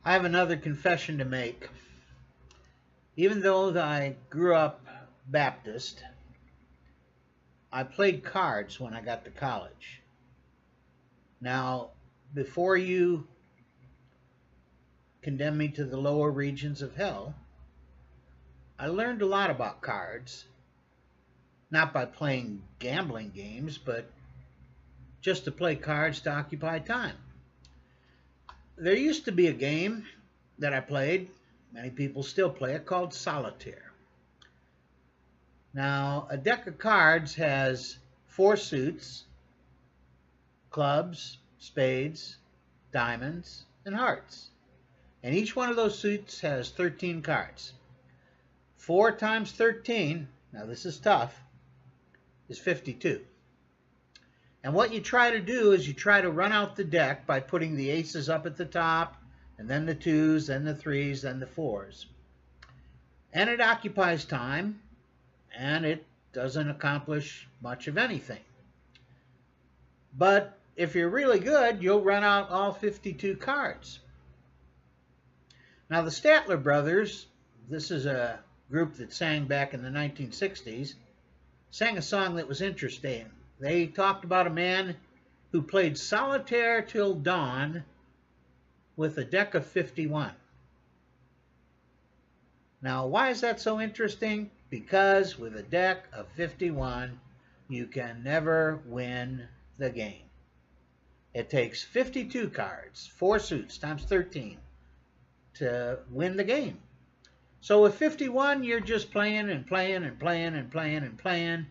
I have another confession to make. Even though I grew up Baptist, I played cards when I got to college. Now, before you condemn me to the lower regions of hell, I learned a lot about cards, not by playing gambling games, but just to play cards to occupy time. There used to be a game that I played, many people still play it, called Solitaire. Now, a deck of cards has 4 suits: clubs, spades, diamonds, and hearts. And each one of those suits has 13 cards. 4 times 13, now this is tough, is 52. And what you try to do is you try to run out the deck by putting the aces up at the top, and then the 2s, then the 3s, then the 4s. And it occupies time, and it doesn't accomplish much of anything. But if you're really good, you'll run out all 52 cards. Now the Statler brothers, this is a group that sang back in the 1960s, sang a song that was interesting. They talked about a man who played solitaire till dawn with a deck of 51. Now, why is that so interesting? Because with a deck of 51, you can never win the game. It takes 52 cards, 4 suits times 13, to win the game. So with 51, you're just playing and playing and playing and playing and playing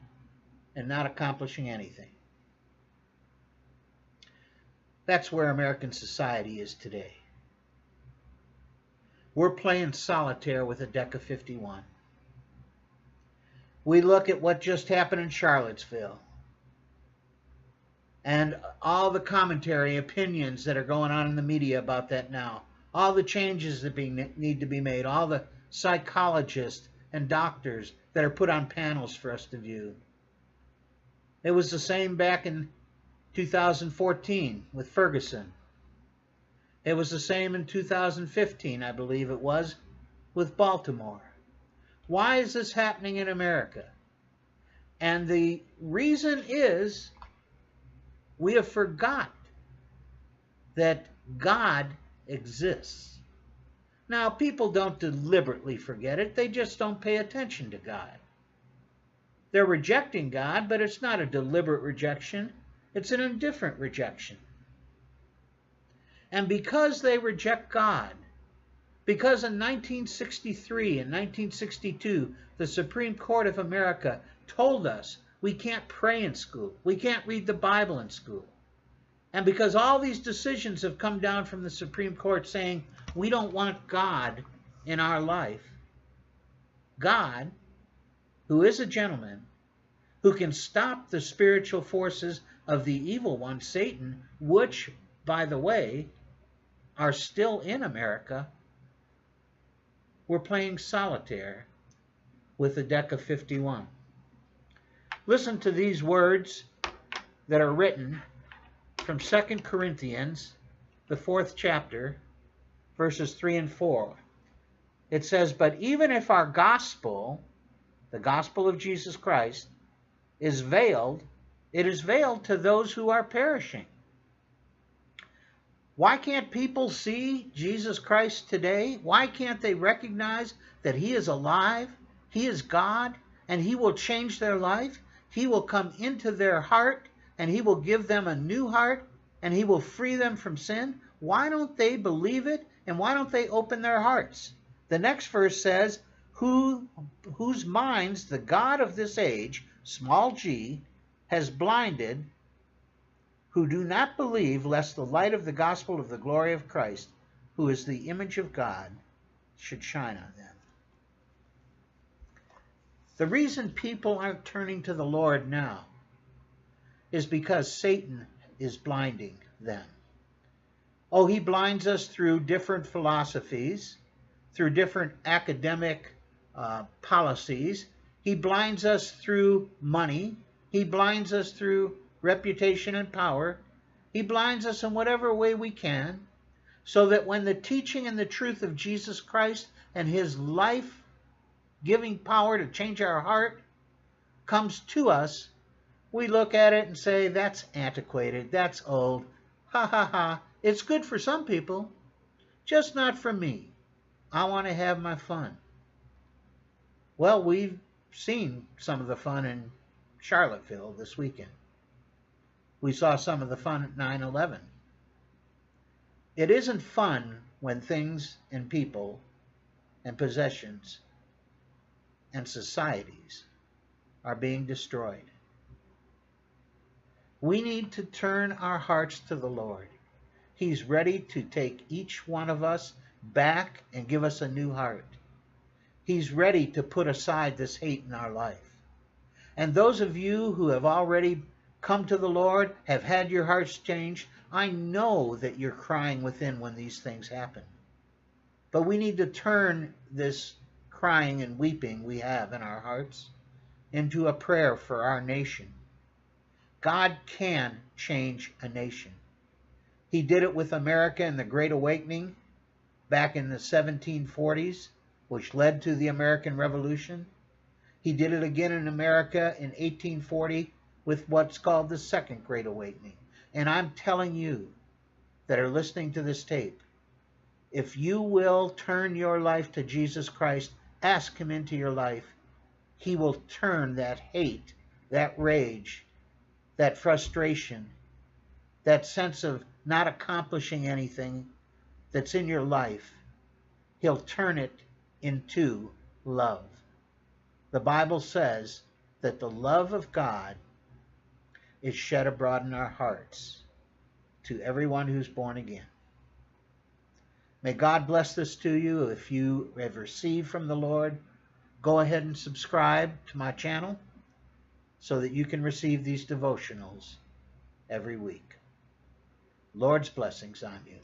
and not accomplishing anything. That's where American society is today. We're playing solitaire with a deck of 51. We look at what just happened in Charlottesville and all the commentary, opinions that are going on in the media about that now, all the changes that need to be made, all the psychologists and doctors that are put on panels for us to view. It was the same back in 2014 with Ferguson. It was the same in 2015, I believe it was, with Baltimore. Why is this happening in America? And the reason is we have forgot that God exists. Now, people don't deliberately forget it. They just don't pay attention to God. They're rejecting God, but it's not a deliberate rejection. It's an indifferent rejection. And because they reject God, because in 1963 and 1962, the Supreme Court of America told us we can't pray in school, we can't read the Bible in school. And because all these decisions have come down from the Supreme Court saying we don't want God in our life, God, who is a gentleman, who can stop the spiritual forces of the evil one, Satan, which, by the way, are still in America, we're playing solitaire with a deck of 51. Listen to these words that are written from 2 Corinthians, the 4th chapter, verses 3 and 4. It says, "But even if our gospel, the gospel of Jesus Christ, is veiled, it is veiled to those who are perishing." Why can't people see Jesus Christ today? Why can't they recognize that He is alive, He is God, and He will change their life? He will come into their heart, and He will give them a new heart, and He will free them from sin? Why don't they believe it, and why don't they open their hearts? The next verse says, whose minds the God of this age, small g, has blinded, who do not believe, lest the light of the gospel of the glory of Christ, who is the image of God, should shine on them. The reason people aren't turning to the Lord now is because Satan is blinding them. Oh, he blinds us through different philosophies, through different academic policies. He blinds us through money. He blinds us through reputation and power. He blinds us in whatever way we can, so that when the teaching and the truth of Jesus Christ and his life-giving power to change our heart comes to us, we look at it and say, that's antiquated, that's old, ha ha ha. It's good for some people, just not for me. I want to have my fun. Well, we've seen some of the fun in Charlottesville this weekend. We saw some of the fun at 9/11. It isn't fun when things and people and possessions and societies are being destroyed. We need to turn our hearts to the Lord. He's ready to take each one of us back and give us a new heart. He's ready to put aside this hate in our life. And those of you who have already come to the Lord, have had your hearts changed, I know that you're crying within when these things happen. But we need to turn this crying and weeping we have in our hearts into a prayer for our nation. God can change a nation. He did it with America in the Great Awakening back in the 1740s, which led to the American Revolution. He did it again in America in 1840 with what's called the Second Great Awakening. And I'm telling you that are listening to this tape, if you will turn your life to Jesus Christ, ask him into your life, he will turn that hate, that rage, that frustration, that sense of not accomplishing anything that's in your life, he'll turn it into love. The Bible says that the love of God is shed abroad in our hearts to everyone who's born again. May God bless this to you. If you have received from the Lord, go ahead and subscribe to my channel so that you can receive these devotionals every week. Lord's blessings on you.